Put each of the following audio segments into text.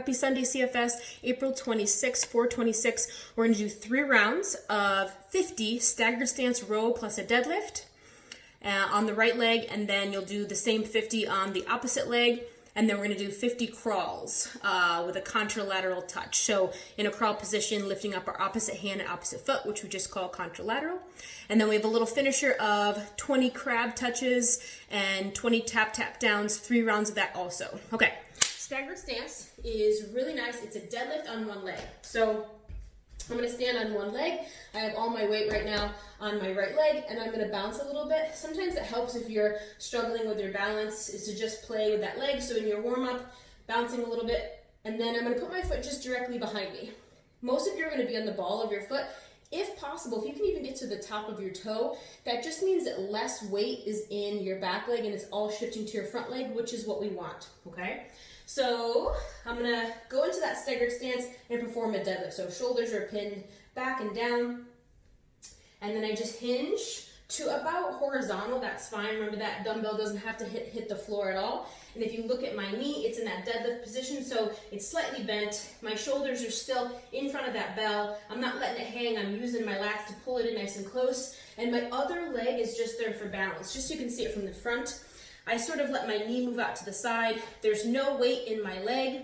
Happy Sunday, CFS, April 26, 426. We're going to do 3 rounds of 50 staggered stance row plus a deadlift on the right leg, and then you'll do the same 50 on the opposite leg, and then we're going to do 50 crawls with a contralateral touch. So in a crawl position, lifting up our opposite hand and opposite foot, which we just call contralateral. And then we have a little finisher of 20 crab touches and 20 tap downs, 3 rounds of that also. Okay. Staggered stance is really nice. It's a deadlift on one leg. So I'm going to stand on one leg. I have all my weight right now on my right leg, and I'm going to bounce a little bit. Sometimes it helps if you're struggling with your balance is to just play with that leg. So in your warm-up, bouncing a little bit, and then I'm going to put my foot just directly behind me. Most of you are going to be on the ball of your foot. If possible, if you can even get to the top of your toe, that just means that less weight is in your back leg and it's all shifting to your front leg, which is what we want, okay? So I'm gonna go into that staggered stance and perform a deadlift. So shoulders are pinned back and down, and then I just hinge to about horizontal. That's fine. Remember, that dumbbell doesn't have to hit the floor at all. And if you look at my knee, it's in that deadlift position, so it's slightly bent. My shoulders are still in front of that bell. I'm not letting it hang. I'm using my lats to pull it in nice and close. And my other leg is just there for balance, just so you can see it from the front. I sort of let my knee move out to the side. There's no weight in my leg.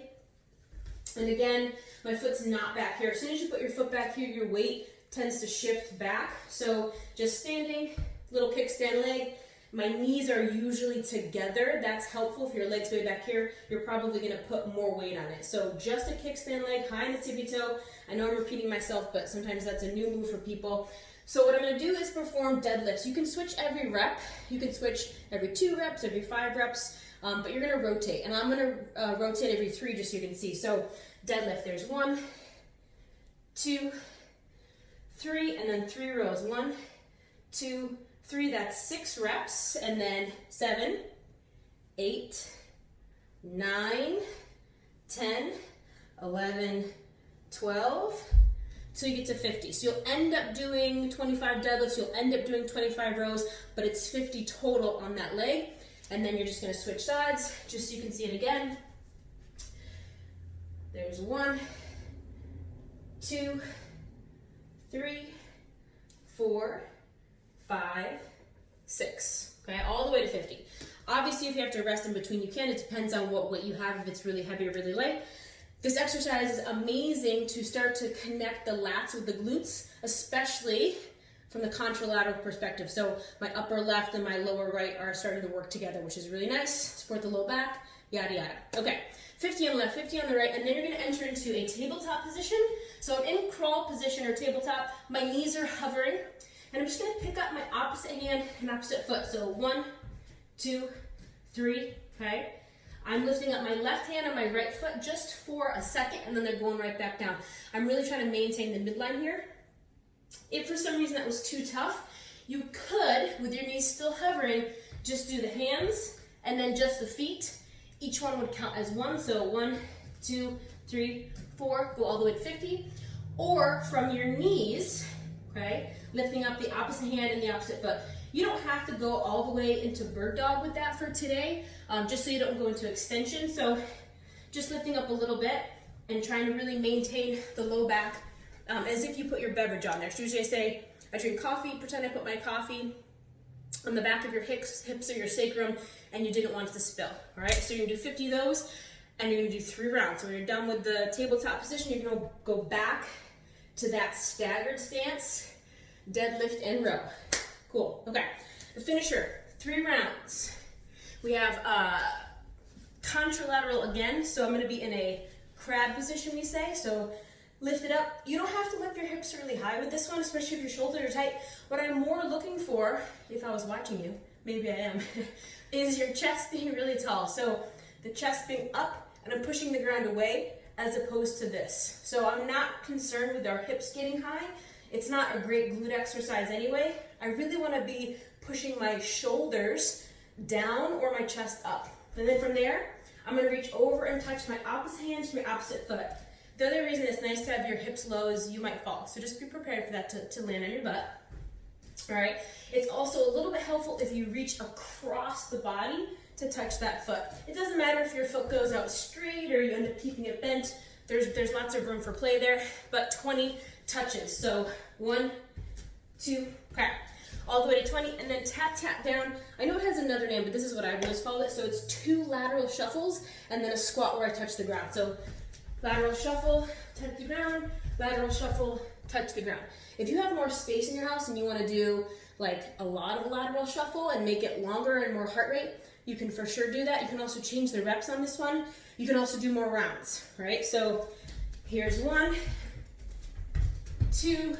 And again, my foot's not back here. As soon as you put your foot back here, your weight tends to shift back. So just standing, little kickstand leg. My knees are usually together. That's helpful. If your leg's way back here, you're probably gonna put more weight on it. So just a kickstand leg, high in the tippy toe. I know I'm repeating myself, but sometimes that's a new move for people. So what I'm gonna do is perform deadlifts. You can switch every rep. You can switch every 2 reps, every 5 reps, but you're gonna rotate. And I'm gonna rotate every 3 just so you can see. So deadlift, there's 1, 2, 3, and then 3 rows. 1, 2, 3, that's 6 reps, and then 7, 8, 9, 10, 11, 12, till you get to 50. So you'll end up doing 25 deadlifts, you'll end up doing 25 rows, but it's 50 total on that leg. And then you're just gonna switch sides, just so you can see it again. There's 1, 2, 3, 4, 5, 6, okay, all the way to 50. Obviously, if you have to rest in between, you can. It depends on what weight you have, if it's really heavy or really light. This exercise is amazing to start to connect the lats with the glutes, especially from the contralateral perspective. So my upper left and my lower right are starting to work together, which is really nice. Support the low back, yada, yada. Okay, 50 on the left, 50 on the right, and then you're gonna enter into a tabletop position. So I'm in crawl position or tabletop. My knees are hovering, and I'm just gonna pick up my opposite hand and opposite foot. So 1, 2, 3, okay? I'm lifting up my left hand and my right foot just for a second, and then they're going right back down. I'm really trying to maintain the midline here. If for some reason that was too tough, you could, with your knees still hovering, just do the hands and then just the feet. Each one would count as 1, so 1, 2, 3, 4, go all the way to 50. Or from your knees, okay, lifting up the opposite hand and the opposite foot. You don't have to go all the way into bird dog with that for today, just so you don't go into extension. So just lifting up a little bit and trying to really maintain the low back as if you put your beverage on there. So usually I say, I drink coffee, pretend I put my coffee on the back of your hips or your sacrum, and you didn't want it to spill, all right? So you're gonna do 50 of those, and you're gonna do 3 rounds. So when you're done with the tabletop position, you're gonna go back to that staggered stance, deadlift and row. Cool, okay. The finisher, 3 rounds. We have contralateral again, so I'm gonna be in a crab position, we say. So lift it up. You don't have to lift your hips really high with this one, especially if your shoulders are tight. What I'm more looking for, if I was watching you, maybe I am, is your chest being really tall. So the chest being up, and I'm pushing the ground away as opposed to this. So I'm not concerned with our hips getting high. It's not a great glute exercise anyway. I really want to be pushing my shoulders down or my chest up. And then from there, I'm going to reach over and touch my opposite hand to my opposite foot. The other reason it's nice to have your hips low is you might fall. So just be prepared for that to land on your butt. All right. It's also a little bit helpful if you reach across the body to touch that foot. It doesn't matter if your foot goes out straight or you end up keeping it bent. There's lots of room for play there, but 20 touches. So 1, 2, okay. All the way to 20, and then tap, tap down. I know it has another name, but this is what I've always called it. So it's 2 lateral shuffles, and then a squat where I touch the ground. So lateral shuffle, touch the ground, lateral shuffle, touch the ground. If you have more space in your house and you want to do like a lot of lateral shuffle and make it longer and more heart rate, you can for sure do that. You can also change the reps on this one. You can also do more rounds, right? So here's 1, 2,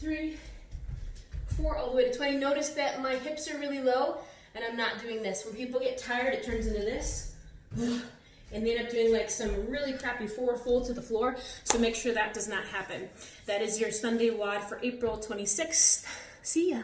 3, 4, all the way to 20. Notice that my hips are really low and I'm not doing this. When people get tired, it turns into this. And they end up doing like some really crappy forward fold to the floor. So make sure that does not happen. That is your Sunday WOD for April 26th. See ya.